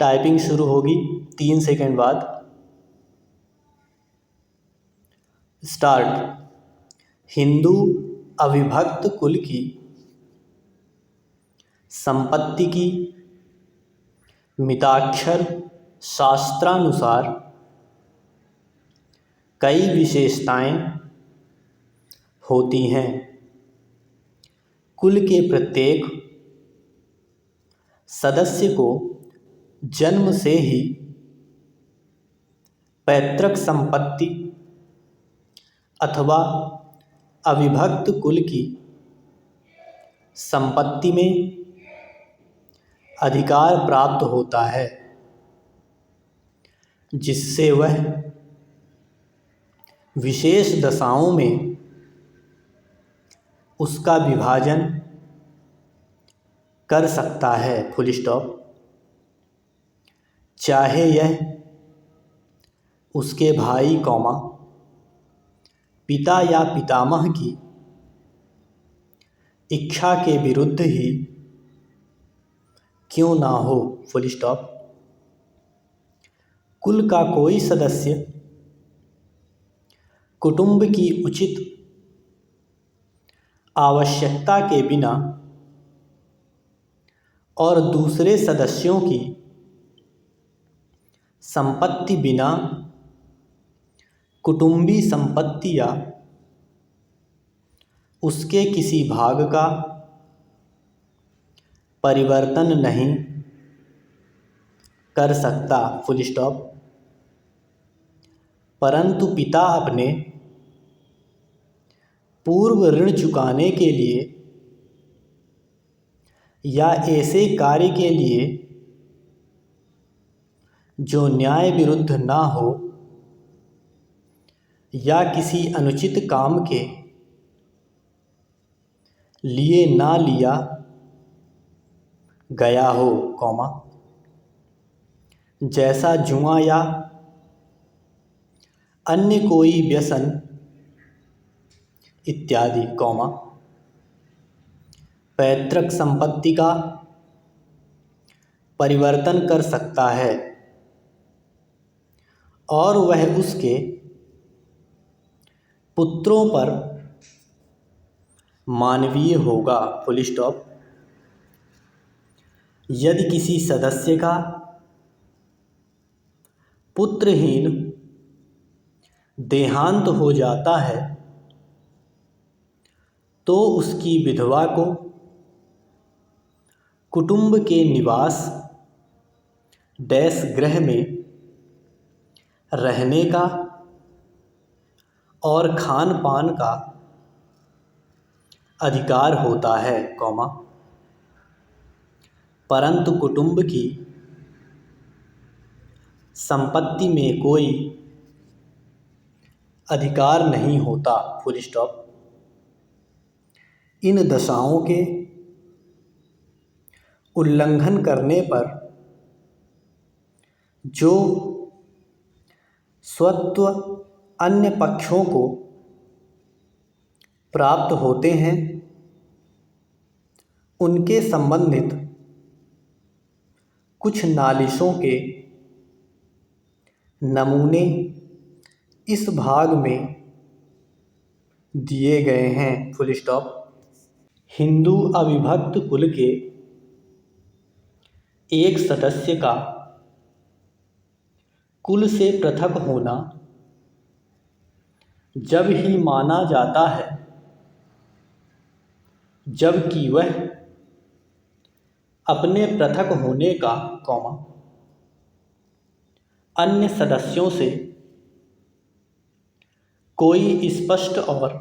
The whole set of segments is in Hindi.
टाइपिंग शुरू होगी 3 सेकंड बाद। स्टार्ट। हिंदू अविभक्त कुल की संपत्ति की मिताक्षर शास्त्रानुसार कई विशेषताएं होती हैं। कुल के प्रत्येक सदस्य को जन्म से ही पैतृक संपत्ति अथवा अविभक्त कुल की संपत्ति में अधिकार प्राप्त होता है, जिससे वह विशेष दशाओं में उसका विभाजन कर सकता है। Full stop. चाहे यह उसके भाई कौमा पिता या पितामह की इच्छा के विरुद्ध ही क्यों ना हो। Full stop. कुल का कोई सदस्य कुटुंब की उचित आवश्यकता के बिना और दूसरे सदस्यों की संपत्ति बिना कुटुंबी संपत्ति या उसके किसी भाग का परिवर्तन नहीं कर सकता। Full stop. परंतु पिता अपने पूर्व ऋण चुकाने के लिए या ऐसे कार्य के लिए जो न्याय विरुद्ध ना हो या किसी अनुचित काम के लिए ना लिया गया हो, कौमा जैसा जुआ या अन्य कोई व्यसन इत्यादि, कौमा पैतृक संपत्ति का परिवर्तन कर सकता है और वह उसके पुत्रों पर मानवीय होगा। Full stop. यदि किसी सदस्य का पुत्रहीन देहांत हो जाता है तो उसकी विधवा को कुटुंब के निवास डैश गृह में रहने का और खान पान का अधिकार होता है, कौमा परंतु कुटुंब की संपत्ति में कोई अधिकार नहीं होता। Full stop. इन दशाओं के उल्लंघन करने पर जो स्वत्व अन्य पक्षों को प्राप्त होते हैं उनके संबंधित कुछ नालिशों के नमूने इस भाग में दिए गए हैं। Full stop. हिंदू अविभक्त कुल के एक सदस्य का कुल से पृथक होना जब ही माना जाता है जबकि वह अपने पृथक होने का, कौमा अन्य सदस्यों से कोई स्पष्ट और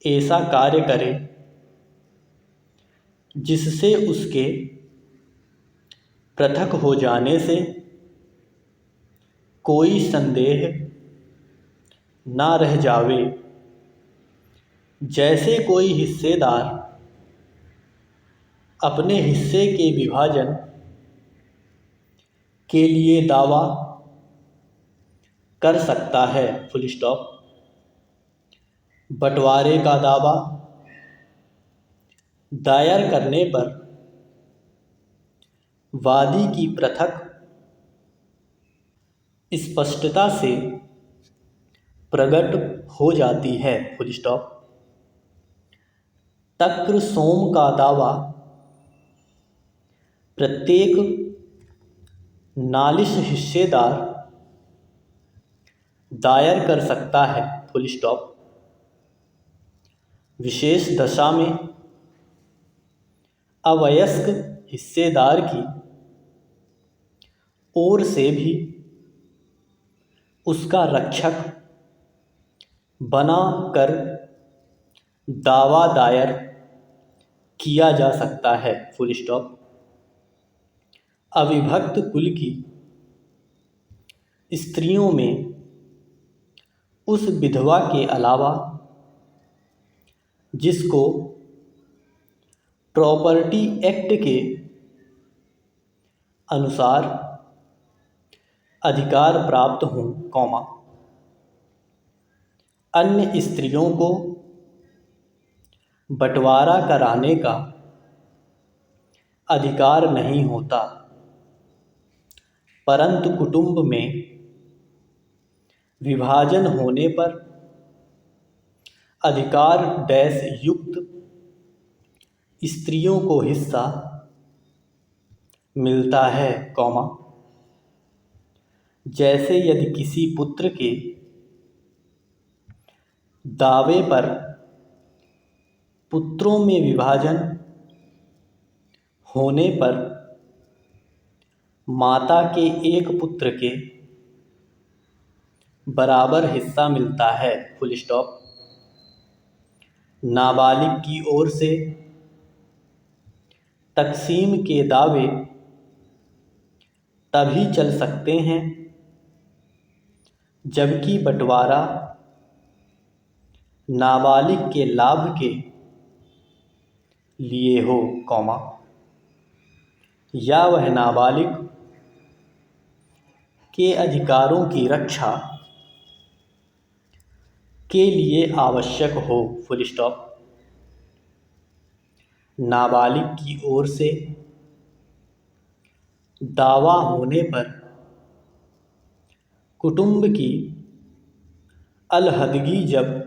ऐसा कार्य करे जिससे उसके पृथक हो जाने से कोई संदेह ना रह जावे, जैसे कोई हिस्सेदार अपने हिस्से के विभाजन के लिए दावा कर सकता है। Full stop. बंटवारे का दावा दायर करने पर वादी की पृथक स्पष्टता से प्रकट हो जाती है। Full stop. तक्र सोम का दावा प्रत्येक नालिश हिस्सेदार दायर कर सकता है। Full stop. विशेष दशा में अवयस्क हिस्सेदार की ओर से भी उसका रक्षक बना कर दावा दायर किया जा सकता है। Full stop. अविभक्त कुल की स्त्रियों में उस विधवा के अलावा जिसको प्रॉपर्टी एक्ट के अनुसार अधिकार प्राप्त हों, अन्य स्त्रियों को बंटवारा कराने का अधिकार नहीं होता, परंतु कुटुंब में विभाजन होने पर अधिकार डैश युक्त स्त्रियों को हिस्सा मिलता है, जैसे यदि किसी पुत्र के दावे पर पुत्रों में विभाजन होने पर माता के एक पुत्र के बराबर हिस्सा मिलता है। Full stop. नाबालिग की ओर से तकसीम के दावे तभी चल सकते हैं जबकि बंटवारा नाबालिग के लाभ के लिए हो, या वह नाबालिग के अधिकारों की रक्षा के लिए आवश्यक हो। Full stop. नाबालिग की ओर से दावा होने पर कुटुंब की अलहदगी जब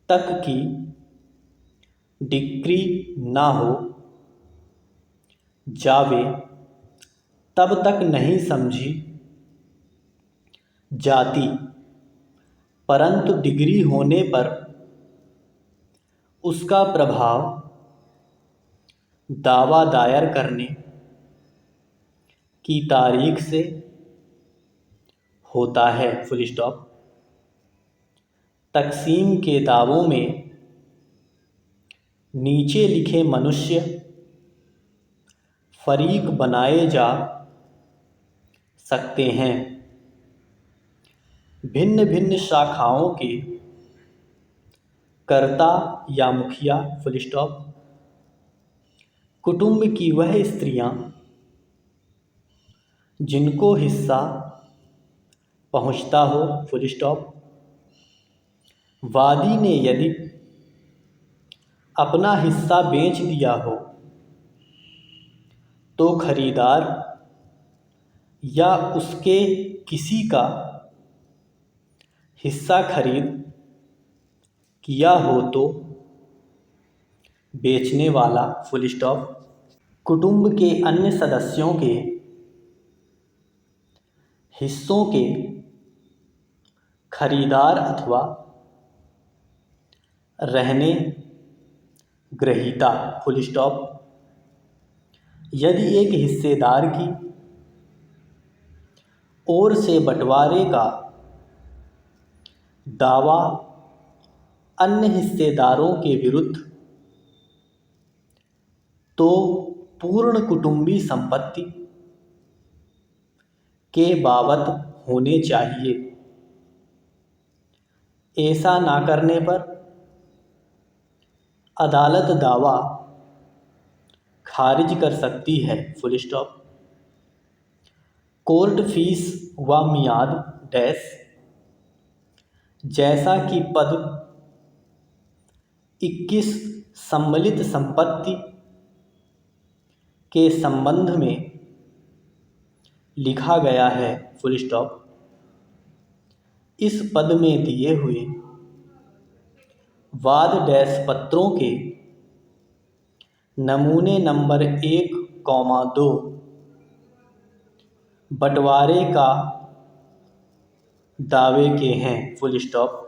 तक की डिक्री ना हो जावे तब तक नहीं समझी जाती, परंतु डिग्री होने पर उसका प्रभाव दावा दायर करने की तारीख से होता है। Full stop. तकसीम के दावों में नीचे लिखे मनुष्य फरीक बनाए जा सकते हैं। भिन्न भिन्न शाखाओं के कर्ता या मुखिया। Full stop. कुटुंब की वह स्त्रियां जिनको हिस्सा पहुंचता हो। Full stop. वादी ने यदि अपना हिस्सा बेच दिया हो तो खरीदार या उसके किसी का हिस्सा खरीद किया हो तो बेचने वाला। Full stop. कुटुंब के अन्य सदस्यों के हिस्सों के खरीदार अथवा रहने ग्रहीता। Full stop. यदि एक हिस्सेदार की ओर से बंटवारे का दावा अन्य हिस्सेदारों के विरुद्ध तो पूर्ण कुटुंबी संपत्ति के बाबत होने चाहिए। ऐसा ना करने पर अदालत दावा खारिज कर सकती है। Full stop. कोर्ट फीस व मियाद डैश जैसा कि पद 21 सम्मिलित संपत्ति के संबंध में लिखा गया है, फुल स्टॉप। इस पद में दिए हुए वाद डैश पत्रों के नमूने नंबर 1, 2 बंटवारे का दावे के हैं, फुल स्टॉप।